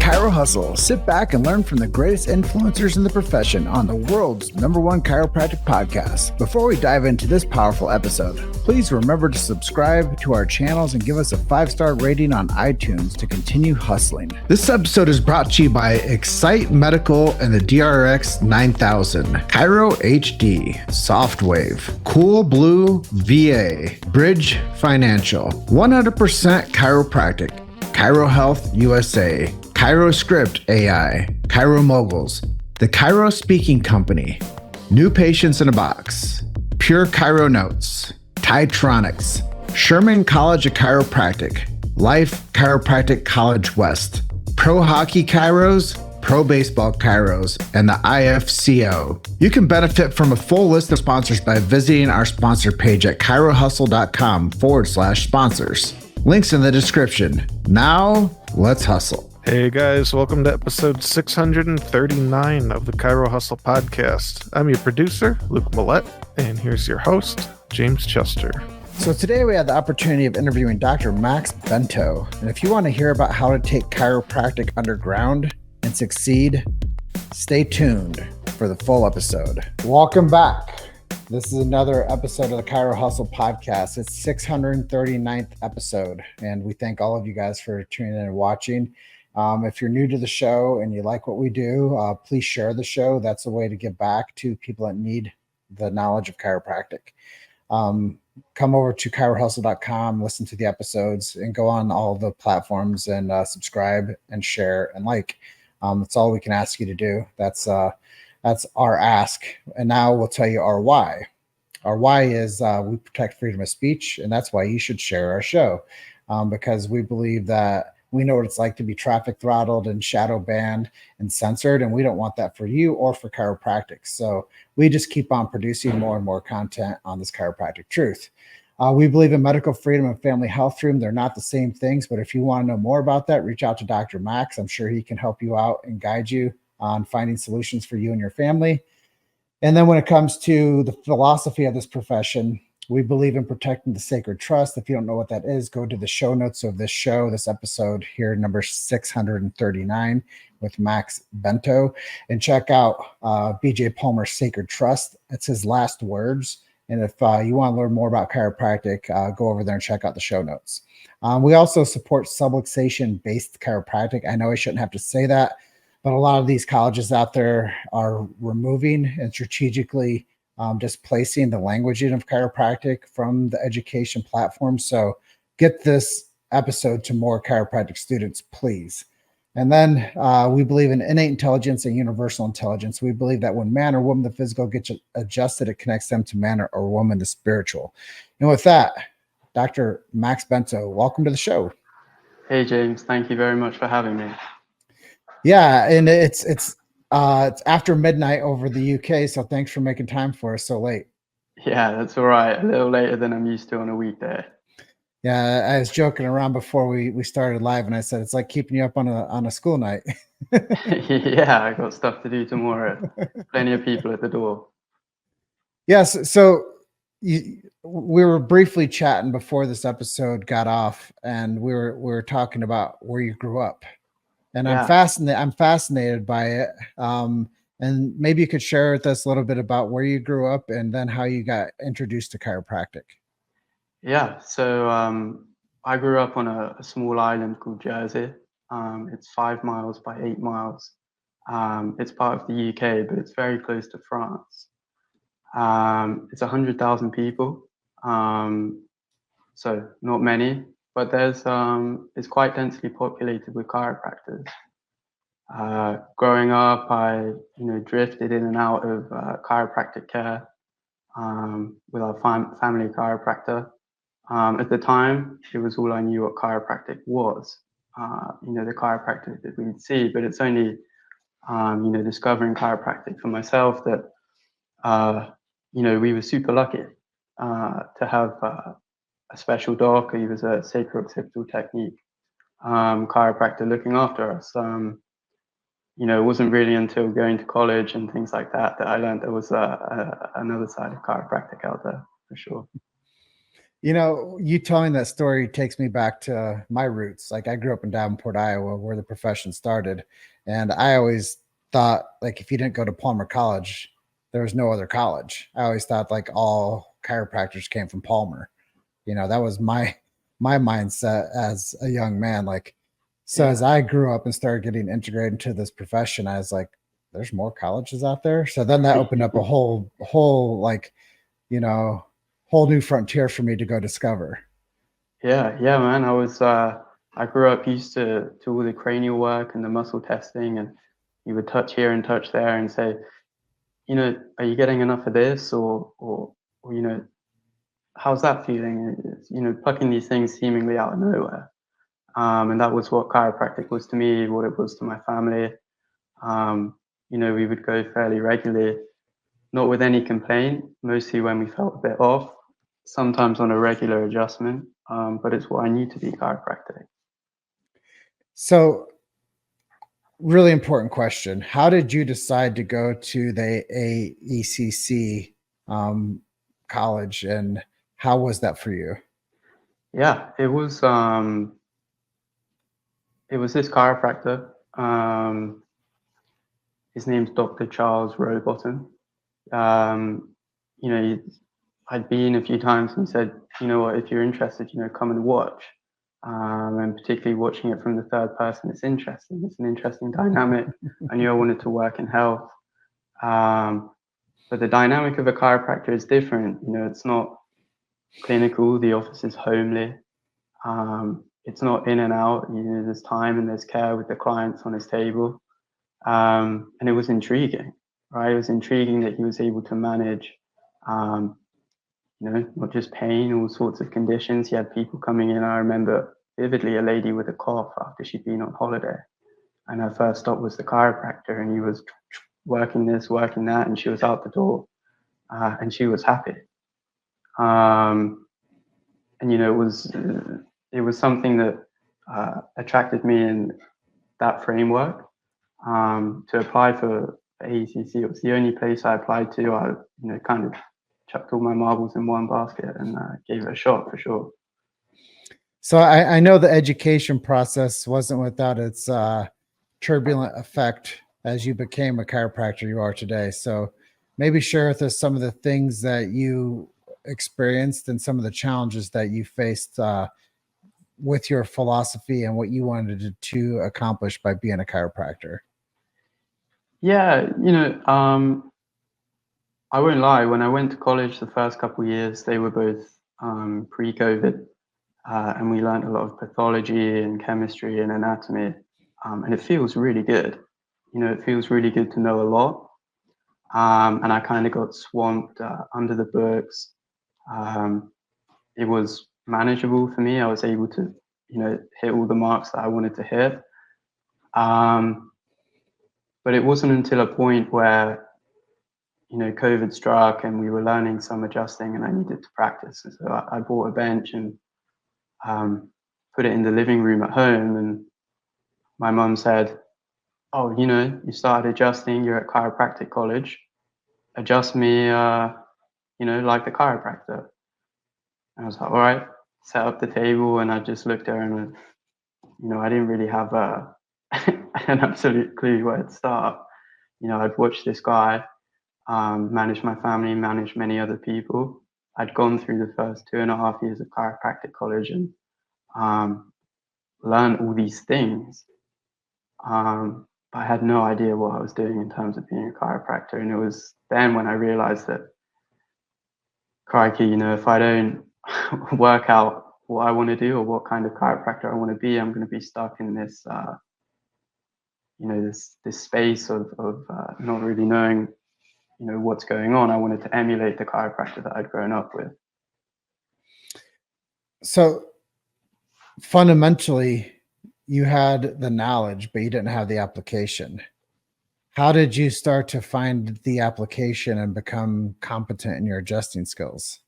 Chiro Hustle. Sit back and learn from the greatest influencers in the profession on the world's #1 chiropractic podcast. Before we dive into this powerful episode, please remember to subscribe to our channels and give us a 5-star rating on iTunes to continue hustling. This episode is brought to you by Excite Medical and the DRX 9000, Chiro HD, Softwave, Cool Blue VA, Bridge Financial, 100% Chiropractic, Chiro Health USA, ChiroScript AI, Chiro Moguls, the Chiro Speaking Company, New Patients in a Box, Pure Chiro Notes, Titronics, Sherman College of Chiropractic, Life Chiropractic College West, Pro Hockey Chiros, Pro Baseball Chiros, and the IFCO. You can benefit from a full list of sponsors by visiting our sponsor page at chirohustle.com/sponsors. Links in the description. Now, let's hustle. Hey guys, welcome to episode 639 of the Chiro Hustle podcast. I'm your producer, Luke Millette, and here's your host, James Chester. So today we had the opportunity of interviewing Dr. Max Bento. And if you want to hear about how to take chiropractic underground and succeed, stay tuned for the full episode. Welcome back. This is another episode of the Chiro Hustle podcast. It's 639th episode, and we thank all of you guys for tuning in and watching. If you're new to the show and you like what we do, please share the show. That's a way to give back to people that need the knowledge of chiropractic. Come over to chirohustle.com, listen to the episodes, and go on all the platforms and subscribe and share and like. That's all we can ask you to do. That's our ask. And now we'll tell you our why. Our why is we protect freedom of speech, and that's why you should share our show, because we believe that we know what it's like to be traffic throttled and shadow banned and censored, and we don't want that for you or for chiropractic. So we just keep on producing more and more content on this chiropractic truth. We believe in medical freedom and family health freedom. They're not the same things, but if you want to know more about that, reach out to Dr. Max. I'm sure he can help you out and guide you on finding solutions for you and your family. And then when it comes to the philosophy of this profession, we believe in protecting the sacred trust. If you don't know what that is, go to the show notes of this show, this episode here, number 639 with Max Bento, and check out BJ Palmer's Sacred Trust. It's his last words. And if you want to learn more about chiropractic, go over there and check out the show notes. We also support subluxation-based chiropractic. I know I shouldn't have to say that, but a lot of these colleges out there are removing and strategically displacing the languaging of chiropractic from the education platform. So get this episode to more chiropractic students, please. And then we believe in innate intelligence and universal intelligence. We believe that when man or woman, the physical, gets adjusted, it connects them to man or woman, the spiritual. And with that, Dr. Max Bento, welcome to the show. Hey, James. Thank you very much for having me. Yeah, and it's after midnight over the UK, so thanks for making time for us so late. Yeah, that's all right. A little later than I'm used to on a weekday. Yeah, I was joking around before we started live, and I said it's like keeping you up on a school night. Yeah, I got stuff to do tomorrow. Plenty of people at the door. Yes, so we were briefly chatting before this episode got off, and we were talking about where you grew up. And yeah. I'm fascinated by it. And maybe you could share with us a little bit about where you grew up and then how you got introduced to chiropractic. Yeah, so I grew up on a small island called Jersey. It's 5 miles by 8 miles. It's part of the UK, but it's very close to France. It's 100,000 people, so not many. But it's quite densely populated with chiropractors. Growing up, I drifted in and out of chiropractic care with our family chiropractor. At the time, it was all I knew what chiropractic was. The chiropractic that we'd see, but it's only discovering chiropractic for myself that we were super lucky to have a special doc. He was a sacro-occipital technique chiropractor looking after us. It wasn't really until going to college and things like that I learned there was another side of chiropractic out there, for sure. You telling that story takes me back to my roots. Like I grew up in Davenport, Iowa, where the profession started. And I always thought like if you didn't go to Palmer College, there was no other college. I always thought like all chiropractors came from Palmer. That was my mindset as a young man. Like so as Yeah, I grew up and started getting integrated into this profession, I was like, there's more colleges out there. So then that opened up a whole like, you know, whole new frontier for me to go discover. yeah, man. I grew up used to all the cranial work and the muscle testing, and you would touch here and touch there and say, are you getting enough of this, or how's that feeling? It's, plucking these things seemingly out of nowhere. And that was what chiropractic was to me, what it was to my family. We would go fairly regularly, not with any complaint, mostly when we felt a bit off, sometimes on a regular adjustment. But it's what I need to be chiropractic. So, really important question. How did you decide to go to the AECC college, and how was that for you? Yeah, it was this chiropractor. His name's Dr. Charles Rowbottom. Um, I'd been a few times and said, you know what, if you're interested, come and watch. And particularly watching it from the third person, it's interesting. It's an interesting dynamic. I knew I wanted to work in health. But the dynamic of a chiropractor is different. It's not clinical. The office is homely. It's not in and out. There's time and there's care with the clients on his table. And it was intriguing, right? It was intriguing that he was able to manage, not just pain, all sorts of conditions. He had people coming in. I remember vividly a lady with a cough after she'd been on holiday, and her first stop was the chiropractor, and he was working this, working that, and she was out the door, and she was happy. And it was something that attracted me in that framework. To apply for AECC, it was the only place I applied to. I kind of chucked all my marbles in one basket and gave it a shot for sure. So I know the education process wasn't without its turbulent effect as you became a chiropractor you are today. So maybe share with us some of the things that you experienced and some of the challenges that you faced with your philosophy and what you wanted to accomplish by being a chiropractor. Yeah, I won't lie. When I went to college, the first couple of years, they were both pre-COVID, and we learned a lot of pathology and chemistry and anatomy, and it feels really good. It feels really good to know a lot. And I kind of got swamped under the books. It was manageable for me. I was able to, hit all the marks that I wanted to hit. But it wasn't until a point where, COVID struck and we were learning some adjusting and I needed to practice. And so I bought a bench and put it in the living room at home. And my mum said, oh, you started adjusting, you're at chiropractic college. Adjust me, like the chiropractor. And I was like, all right, set up the table. And I just looked at her and, I didn't really have an absolute clue where to start. I'd watched this guy manage my family, manage many other people. I'd gone through the first 2.5 years of chiropractic college and learned all these things. But I had no idea what I was doing in terms of being a chiropractor. And it was then when I realized that, crikey, if I don't work out what I want to do or what kind of chiropractor I want to be, I'm going to be stuck in this, this space of not really knowing, what's going on. I wanted to emulate the chiropractor that I'd grown up with. So fundamentally, you had the knowledge, but you didn't have the application. How did you start to find the application and become competent in your adjusting skills?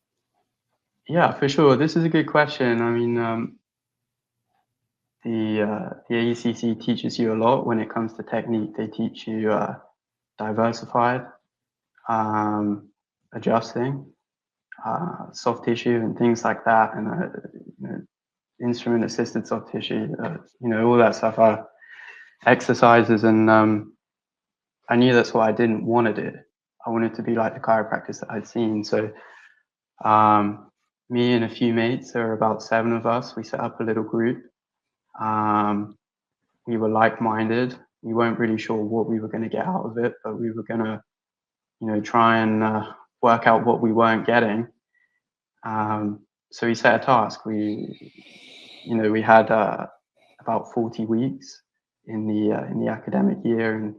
Yeah, for sure. This is a good question. I mean, the AECC teaches you a lot when it comes to technique. They teach you diversified adjusting. soft tissue and things like that, and instrument assisted soft tissue, all that stuff, exercises, and I knew that's what I didn't want to do. I wanted to be like the chiropractors that I'd seen. So me and a few mates, there were about 7 of us, we set up a little group. We were like-minded. We weren't really sure what we were going to get out of it, but we were going to try and work out what we weren't getting. So we set a task. We had about 40 weeks in the academic year, and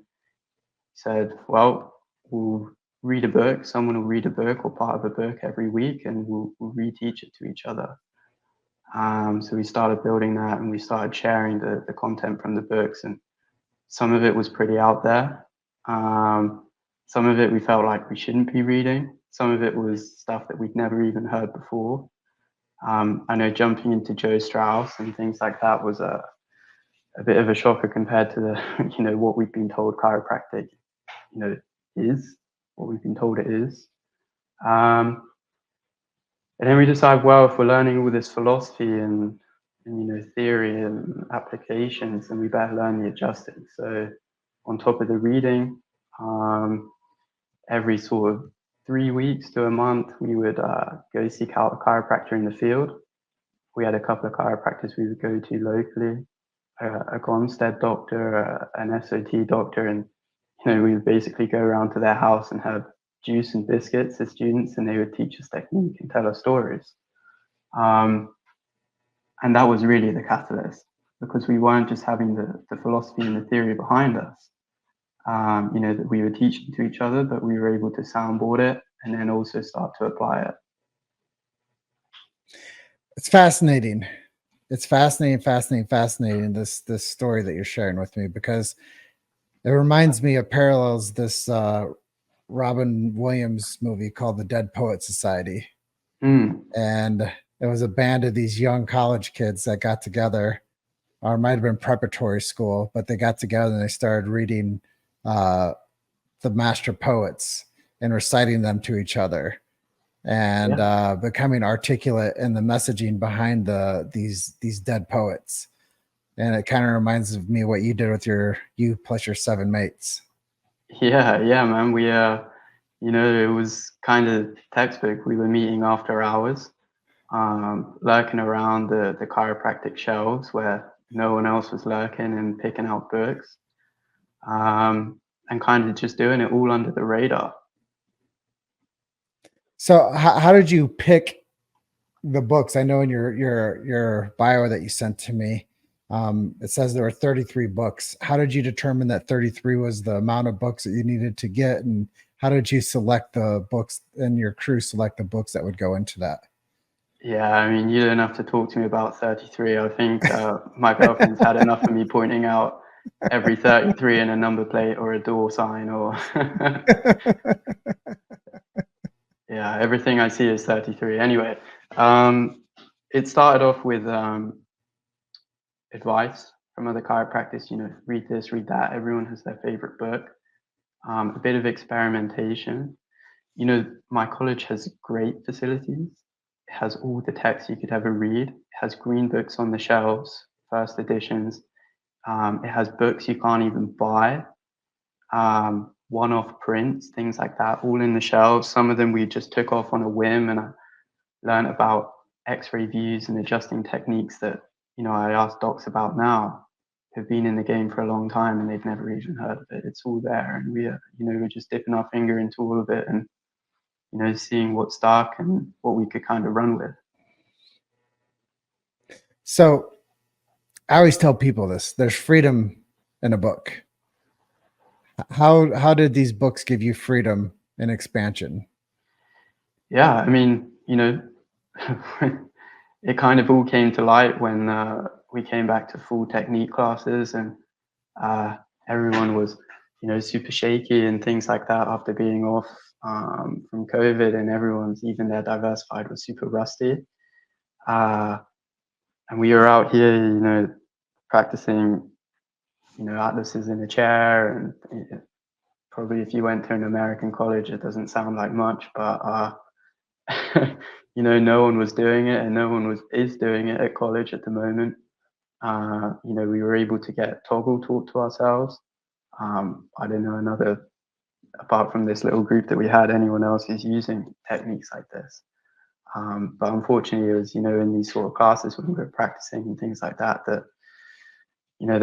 said, well, we'll read a book. Someone will read a book or part of a book every week, and we'll reteach it to each other. So we started building that, and we started sharing the content from the books, and some of it was pretty out there. Some of it we felt like we shouldn't be reading. Some of it was stuff that we'd never even heard before. I know jumping into Joe Strauss and things like that was a bit of a shocker compared to the what we've been told chiropractic is, what we've been told it is. And then we decide, well, if we're learning all this philosophy and theory and applications, then we better learn the adjusting. So on top of the reading, every sort of 3 weeks to a month, we would go seek out a chiropractor in the field. We had a couple of chiropractors we would go to locally, a Gonstead doctor, an SOT doctor, and we would basically go around to their house and have juice and biscuits as students, and they would teach us technique and tell us stories. And that was really the catalyst, because we weren't just having the philosophy and the theory behind us, that we were teaching to each other, but we were able to soundboard it and then also start to apply it. It's fascinating. It's fascinating, this story that you're sharing with me, because it reminds me of parallels this Robin Williams movie called The Dead Poet Society. And it was a band of these young college kids that got together, or it might have been preparatory school, but they got together and they started reading the master poets and reciting them to each other, and becoming articulate in the messaging behind these dead poets. And it kind of reminds me of what you did with you plus your 7 mates. Yeah, man. We it was kind of textbook. We were meeting after hours, lurking around the chiropractic shelves where no one else was lurking, and picking out books, and kind of just doing it all under the radar. So how did you pick the books? I know in your bio that you sent to me, it says there were 33 books. How did you determine that 33 was the amount of books that you needed to get? And how did you select the books, and your crew select the books that would go into that? Yeah, I mean, you don't have to talk to me about 33. I think my girlfriend's had enough of me pointing out every 33 in a number plate or a door sign, or yeah, everything I see is 33. Anyway, it started off with advice from other chiropractors. Read this, read that. Everyone has their favorite book. A bit of experimentation. My college has great facilities. It has all the texts you could ever read. It has green books on the shelves, first editions. It has books you can't even buy. One-off prints, things like that, all in the shelves. Some of them we just took off on a whim, and I learned about X-ray views and adjusting techniques that I ask docs about now, who've been in the game for a long time and they've never even heard of it. It's all there, and we're just dipping our finger into all of it, and seeing what stuck and what we could kind of run with. So I always tell people this: there's freedom in a book. How did these books give you freedom and expansion? Yeah, I mean, it kind of all came to light when we came back to full technique classes, and everyone was, super shaky and things like that after being off from COVID, and everyone's, even their diversified, was super rusty. And we were out here, practicing, atlases in a chair, and probably if you went to an American college, it doesn't sound like much, but no one was doing it, and no one is doing it at college at the moment. We were able to get Toggle taught to ourselves. I don't know apart from this little group that we had, anyone else who's using techniques like this. But unfortunately, it was, in these sort of classes when we were practicing and things like that, the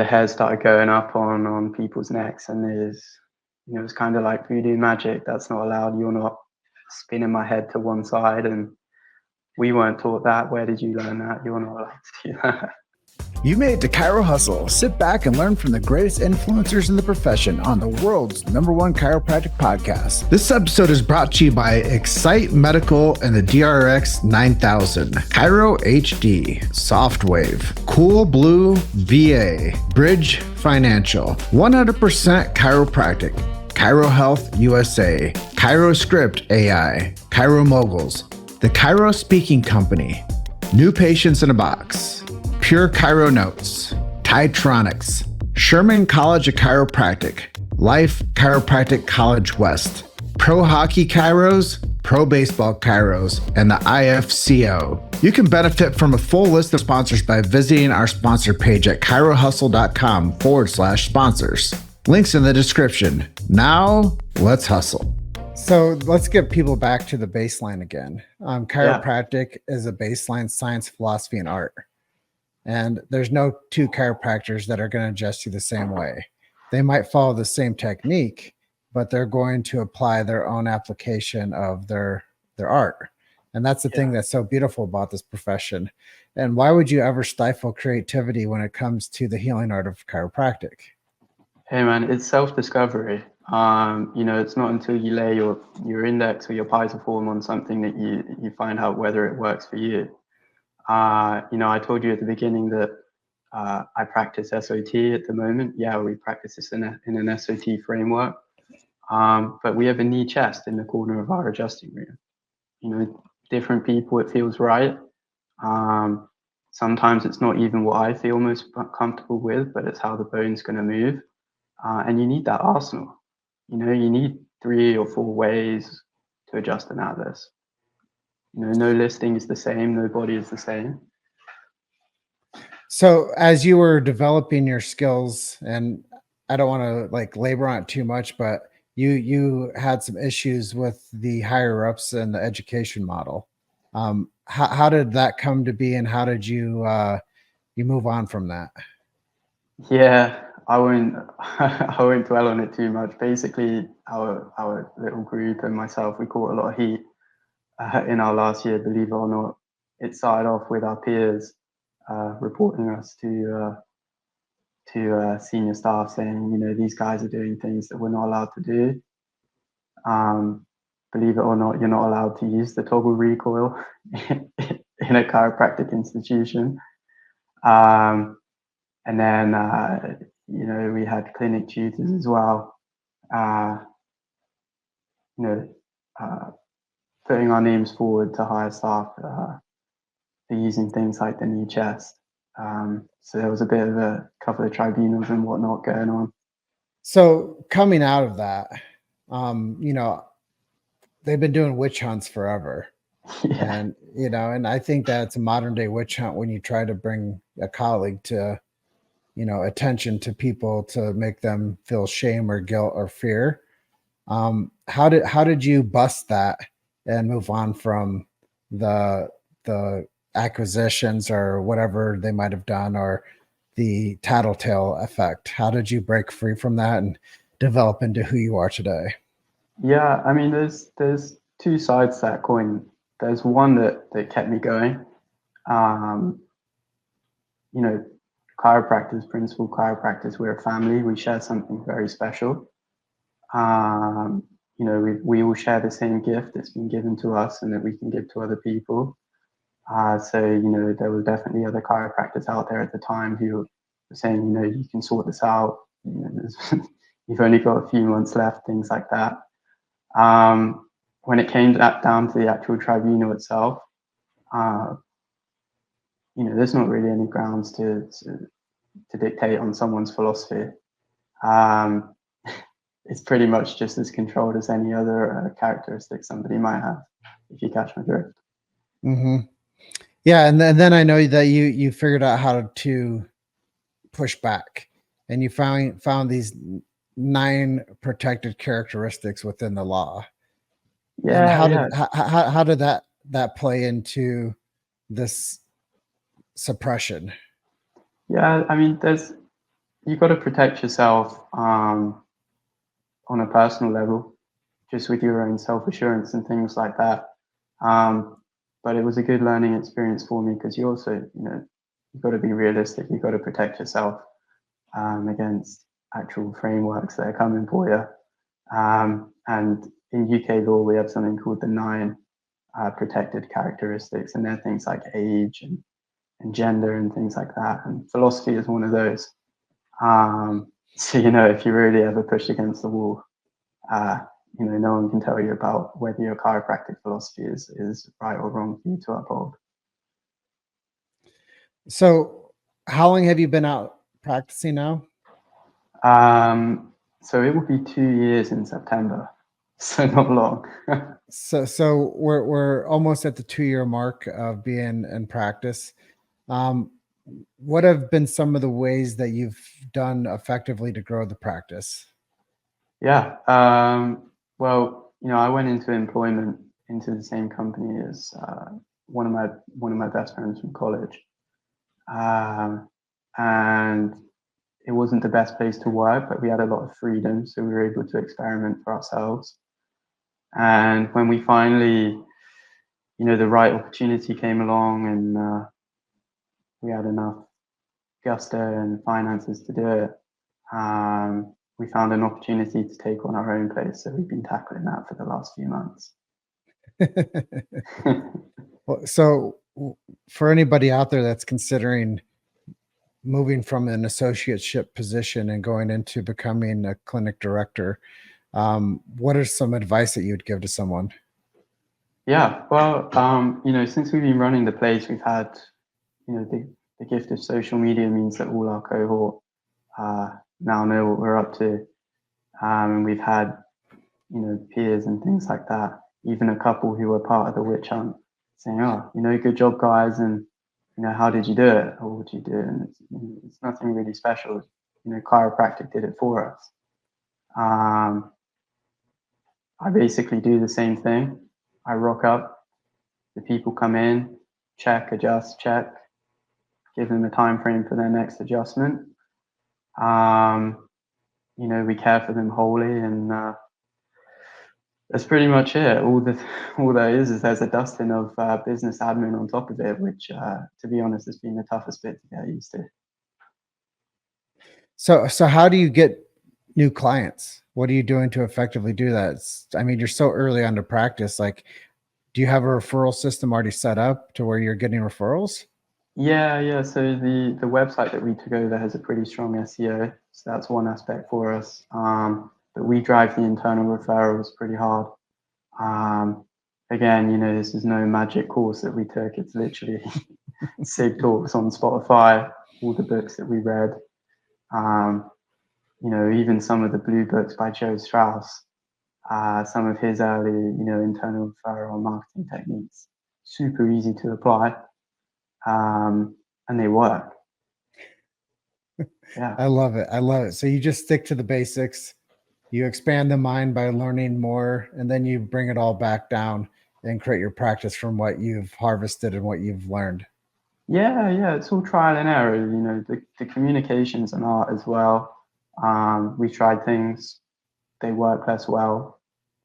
hairs started going up on people's necks, and it's kind of like voodoo magic. That's not allowed. You're not spinning my head to one side, and we weren't taught that. Where did you learn that? You're not allowed to do that. You made it to Chiro Hustle. Sit back and learn from the greatest influencers in the profession on the world's #1 chiropractic podcast. This episode is brought to you by Excite Medical and the DRX 9000, Chiro HD, Softwave, Cool Blue VA, Bridge Financial, 100% Chiropractic, Chiro Health USA, Chiro Script AI, Chiro Moguls, the Chiro Speaking Company, New Patients in a Box, Pure Chiro Notes, Titronics, Sherman College of Chiropractic, Life Chiropractic College West, Pro Hockey Chiros, Pro Baseball Chiros, and the IFCO. You can benefit from a full list of sponsors by visiting our sponsor page at chirohustle.com/sponsors. Links in the description. Now, let's hustle. So let's get people back to the baseline again. Chiropractic is a baseline science, philosophy, and art. And there's no two chiropractors that are going to adjust you the same way. They might follow the same technique, but they're going to apply their own application of their art. And that's the thing that's so beautiful about this profession. And why would you ever stifle creativity when it comes to the healing art of chiropractic? Hey man, it's self-discovery. It's not until you lay your index or your pisiform on something that you find out whether it works for you. I told you at the beginning that I practice SOT at the moment. Yeah, we practice this in an SOT framework. But we have a knee chest in the corner of our adjusting room. Different people, it feels right. Sometimes it's not even what I feel most comfortable with, but it's how the bone's going to move. And you need that arsenal. You need 3 or 4 ways to adjust an atlas. No listing is the same, no body is the same. So as you were developing your skills, and I don't want to labor on it too much, but you had some issues with the higher ups and the education model. How did that come to be, and how did you move on from that? Yeah, I won't dwell on it too much. Basically, our little group and myself, we caught a lot of heat in our last year, believe it or not. It started off with our peers reporting us to senior staff saying, these guys are doing things that we're not allowed to do. Believe it or not, you're not allowed to use the toggle recoil in a chiropractic institution. And then, we had clinic tutors as well, putting our names forward to hire staff for using things like the knee chest. So there was a bit of a couple of tribunals and whatnot going on. So coming out of that, they've been doing witch hunts forever. Yeah. And I think that's a modern day witch hunt when you try to bring a colleague to, attention to people to make them feel shame or guilt or fear. How did you bust that and move on from the acquisitions or whatever they might have done, or the tattletale effect? How did you break free from that and develop into who you are today? Yeah, I mean, there's 2 sides to that coin. There's one that kept me going. Chiropractors, principal chiropractors, we're a family. We share something very special. We all share the same gift that's been given to us and that we can give to other people. So there were definitely other chiropractors out there at the time who were saying, you can sort this out. You've only got a few months left, things like that. When it came down to the actual tribunal itself, there's not really any grounds to dictate on someone's philosophy. It's pretty much just as controlled as any other characteristic somebody might have. if you catch my drift. Mm-hmm. Yeah, and then I know that you figured out how to push back, and you found these 9 protected characteristics within the law. And Yeah, yeah, how did that play into this suppression? yeah. I mean, you've got to protect yourself on a personal level, just with your own self-assurance and things like that. But it was a good learning experience for me because you also, you've got to be realistic. You've got to protect yourself against actual frameworks that are coming for you. And in UK law, we have something called the 9 protected characteristics, and they're things like age and gender and things like that. And philosophy is one of those. So, if you really ever push against the wall, no one can tell you about whether your chiropractic philosophy is right or wrong for you to uphold. So, how long have you been out practicing now? So it will be 2 years in September, so not long. So we're almost at the 2-year mark of being in practice. What have been some of the ways that you've done effectively to grow the practice? Yeah. Well, I went into employment into the same company as one of my best friends from college, and it wasn't the best place to work, but we had a lot of freedom, so we were able to experiment for ourselves. And when we finally, the right opportunity came along, and we had enough gusto and finances to do it, we found an opportunity to take on our own place. So we've been tackling that for the last few months. So for anybody out there that's considering moving from an associateship position and going into becoming a clinic director, what are some advice that you would give to someone? Yeah, well, since we've been running the place, we've had, the gift of social media means that all our cohort now know what we're up to. And we've had, peers and things like that, even a couple who were part of the witch hunt saying, oh, good job, guys. And, how did you do it? Or what did you do? And it's nothing really special. Chiropractic did it for us. I basically do the same thing. I rock up, the people come in, check, adjust, check, give them a time frame for their next adjustment. We care for them wholly, and that's pretty much it. All there is there's a dusting of business admin on top of it, which, to be honest, has been the toughest bit to get used to. So how do you get new clients? What are you doing to effectively do that? You're so early on to practice. Like, do you have a referral system already set up to where you're getting referrals? Yeah. So the website that we took over has a pretty strong SEO, so that's one aspect for us. But we drive the internal referrals pretty hard. Again, this is no magic course that we took. It's literally SIG talks on Spotify, all the books that we read. Even some of the blue books by Joe Strauss, some of his early, internal referral marketing techniques, super easy to apply, and they work. Yeah. I love it. So you just stick to the basics, you expand the mind by learning more, and then you bring it all back down and create your practice from what you've harvested and what you've learned. Yeah. It's all trial and error. The communication's an art as well. We tried things, they work less well.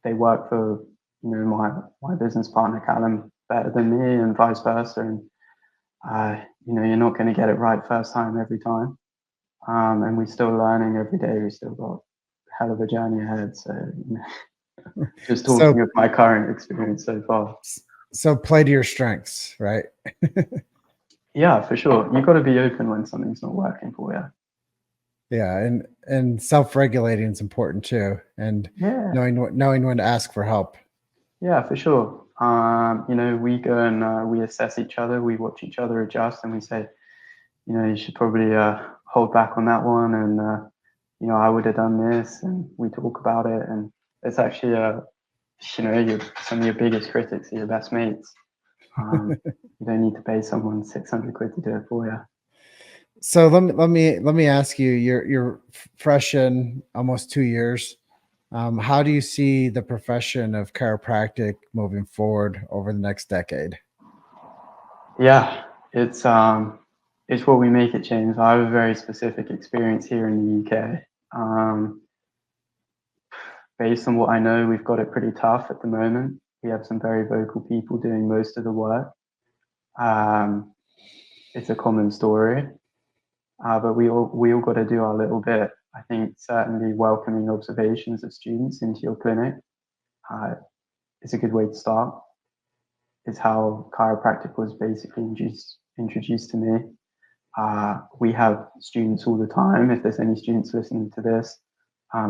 They work for, my business partner, Callum, better than me, and vice versa. And, you're not going to get it right first time every time. And we're still learning every day. We still got a hell of a journey ahead. So, just talking of my current experience so far. So play to your strengths, right? Yeah, for sure. You've got to be open when something's not working for you. Yeah, and self-regulating is important too, and knowing when to ask for help. Yeah, for sure. We go and we assess each other, we watch each other adjust, and we say, you should probably hold back on that one, and I would have done this, and we talk about it, and it's actually some of your biggest critics are your best mates. You don't need to pay someone 600 quid to do it for you. So let me ask you, you're fresh in almost 2 years. How do you see the profession of chiropractic moving forward over the next decade? Yeah, it's what we make it, James. I have a very specific experience here in the UK. Based on what I know, we've got it pretty tough at the moment. We have some very vocal people doing most of the work. It's a common story, but we all got to do our little bit. I think certainly welcoming observations of students into your clinic is a good way to start. It's how chiropractic was basically introduced to me. We have students all the time. If there's any students listening to this,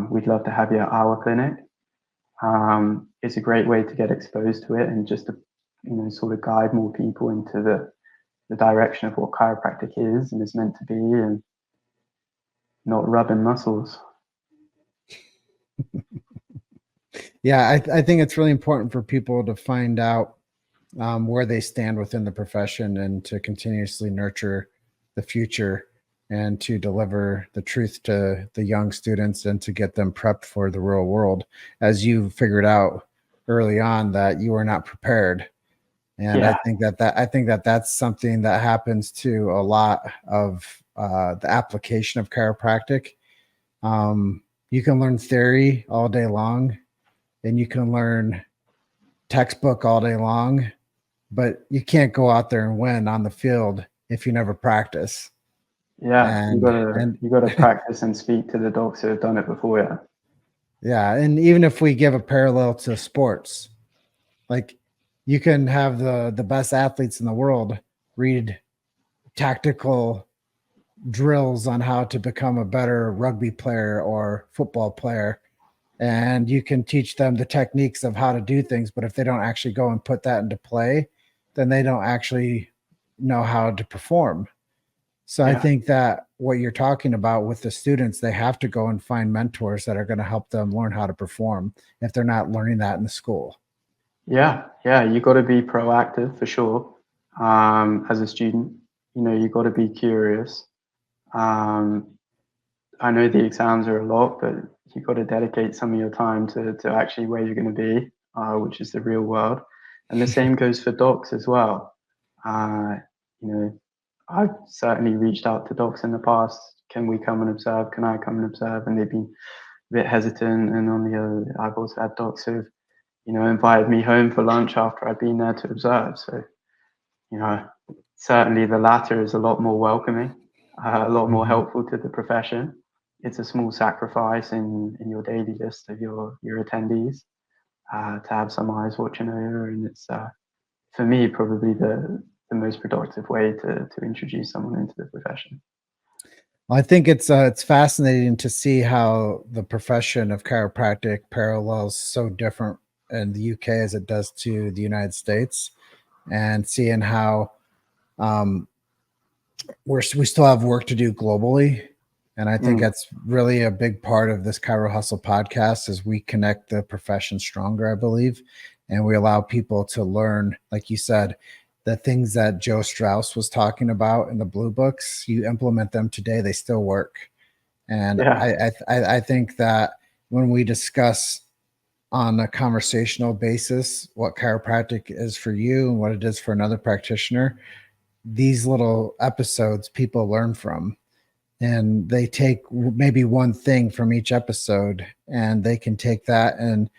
we'd love to have you at our clinic. It's a great way to get exposed to it and just to, sort of guide more people into the direction of what chiropractic is and is meant to be, and not rubbing muscles. Yeah, I think it's really important for people to find out where they stand within the profession and to continuously nurture the future and to deliver the truth to the young students and to get them prepped for the real world. As you figured out early on that you were not prepared. And Yeah. I think that that's something that happens to a lot of the application of chiropractic. You can learn theory all day long, and you can learn textbook all day long, but you can't go out there and win on the field if you never practice. Yeah, you And gotta practice and speak to the docs who have done it before you. yeah, and even if we give a parallel to sports, like you can have the best athletes in the world read tactical drills on how to become a better rugby player or football player, and you can teach them the techniques of how to do things, but if they don't actually go and put that into play, then they don't actually know how to perform. So I Yeah. think that what you're talking about with the students, they have to go and find mentors that are going to help them learn how to perform if they're not learning that in the school. Yeah, you got to be proactive for sure. As a student, you got to be curious. I know the exams are a lot, but you got to dedicate some of your time to actually where you're going to be, which is the real world. And the same goes for docs as well. You know, I've certainly reached out to docs in the past. Can we come and observe? Can I come and observe? And they've been a bit hesitant. And on the other, I've also had docs who've, invited me home for lunch after I've been there to observe. So, certainly the latter is a lot more welcoming, a lot more helpful to the profession. It's a small sacrifice in your daily list of your attendees to have some eyes watching over, and it's for me probably the most productive way to introduce someone into the profession. I think it's fascinating to see how the profession of chiropractic parallels so different in the UK as it does to the United States, and seeing how um, we still have work to do globally. And I think that's really a big part of this Chiro Hustle podcast is we connect the profession stronger, I believe, and we allow people to learn, like you said, the things that Joe Strauss was talking about in the blue books. You implement them today, they still work. And Yeah. I think that when we discuss on a conversational basis what chiropractic is for you and what it is for another practitioner, these little episodes people learn from, and they take maybe one thing from each episode and they can take that and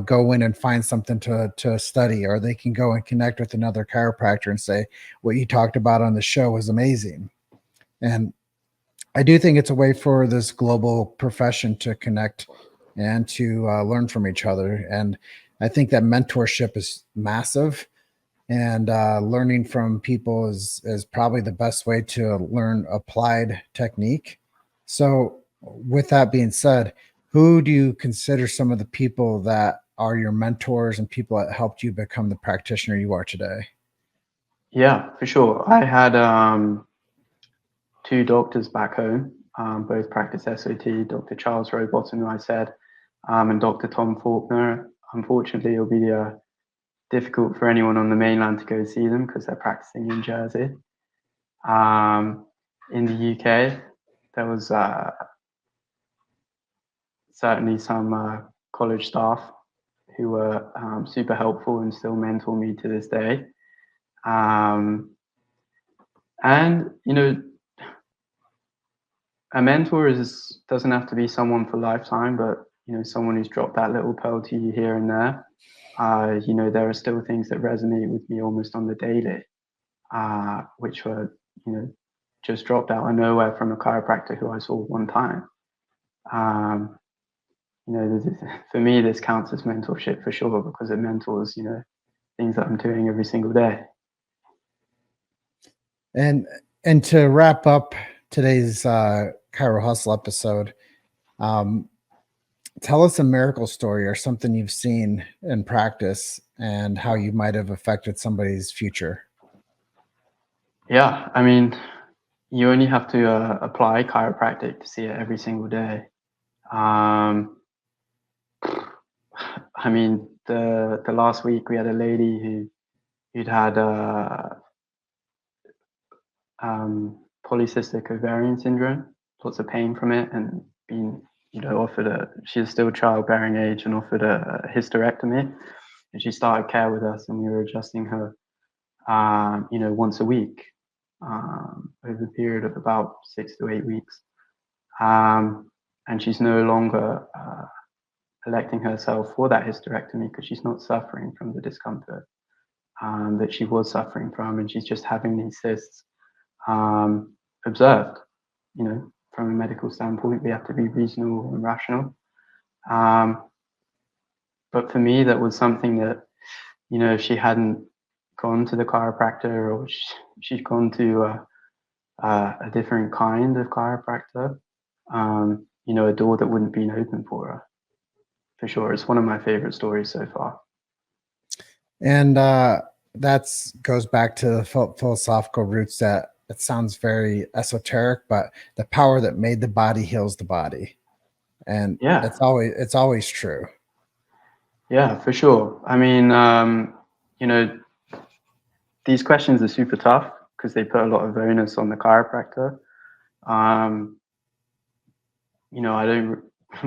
go in and find something to study, or they can go and connect with another chiropractor and say what you talked about on the show was amazing. And I do think it's a way for this global profession to connect and to learn from each other. And I think that mentorship is massive, and learning from people is probably the best way to learn applied technique. So with that being said, who do you consider some of the people that are your mentors and people that helped you become the practitioner you are today? Yeah, for sure. I had two doctors back home, both practice SOT, Dr. Charles Rowbottom, who I said, and Dr. Tom Faulkner. unfortunately, it'll be difficult for anyone on the mainland to go see them because they're practicing in Jersey. In the UK, there was certainly some college staff who were super helpful and still mentor me to this day. And, you know, a mentor doesn't have to be someone for lifetime, but, you know, someone who's dropped that little pearl to you here and there. You know, there are still things that resonate with me almost on the daily, which were, you know, just dropped out of nowhere from a chiropractor who I saw one time. You know, for me, this counts as mentorship for sure, because it mentors, you know, things that I'm doing every single day. And to wrap up today's Chiro Hustle episode, tell us a miracle story or something you've seen in practice and how you might have affected somebody's future. Yeah, I mean, you only have to apply chiropractic to see it every single day. I mean, the last week we had a lady who'd had polycystic ovarian syndrome, lots of pain from it, and been, you know, she's still childbearing age, and offered a hysterectomy. And she started care with us, and we were adjusting her, you know, once a week over a period of about 6 to 8 weeks. And she's no longer electing herself for that hysterectomy because she's not suffering from the discomfort that she was suffering from, and she's just having these cysts observed. You know, from a medical standpoint, we have to be reasonable and rational. But for me, that was something that, you know, if she hadn't gone to the chiropractor, or she'd gone to a different kind of chiropractor, you know, a door that wouldn't be open for her. For sure. It's one of my favorite stories so far. And that goes back to the philosophical roots that it sounds very esoteric, but the power that made the body heals the body. And yeah, it's always true. Yeah, for sure. I mean, you know, these questions are super tough because they put a lot of onus on the chiropractor. You know,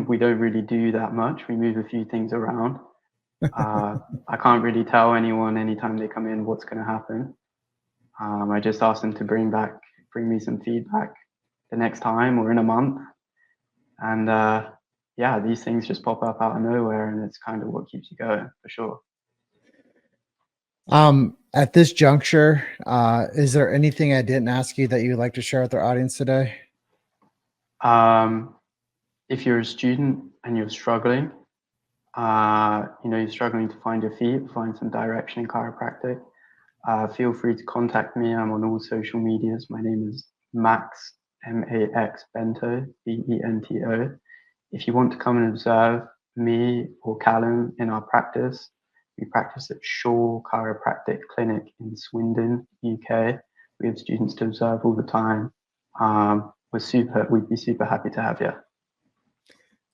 we don't really do that much. We move a few things around. I can't really tell anyone anytime they come in what's going to happen. I just ask them to bring me some feedback the next time or in a month. And yeah, these things just pop up out of nowhere, and it's kind of what keeps you going, for sure. At this juncture, is there anything I didn't ask you that you'd like to share with our audience today? If you're a student and you're struggling, you know, you're struggling to find your feet, find some direction in chiropractic, feel free to contact me. I'm on all social medias. My name is Max, M-A-X, Bento, B-E-N-T-O. If you want to come and observe me or Callum in our practice, we practice at Shaw Chiropractic Clinic in Swindon, UK. We have students to observe all the time. We'd be super happy to have you.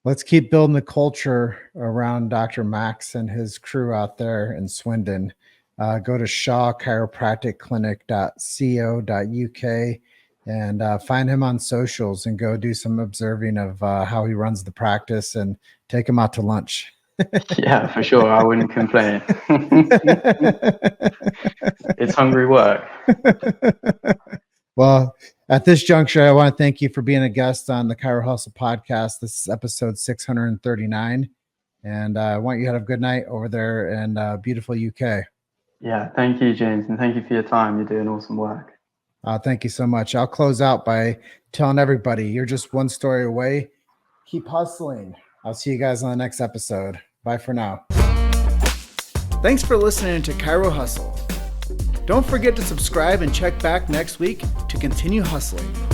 Let's keep building the culture around Dr. Max and his crew out there in Swindon. Go to shawchiropracticclinic.co.uk and find him on socials and go do some observing of how he runs the practice, and take him out to lunch. Yeah, for sure. I wouldn't complain. It's hungry work. Well, at this juncture, I want to thank you for being a guest on the Chiro Hustle podcast. This is episode 639, and I want you to have a good night over there in beautiful UK. Yeah, thank you, James, and thank you for your time. You're doing awesome work. Thank you so much. I'll close out by telling everybody you're just one story away. Keep hustling. I'll see you guys on the next episode. Bye for now. Thanks for listening to Chiro Hustle. Don't forget to subscribe and check back next week to continue hustling.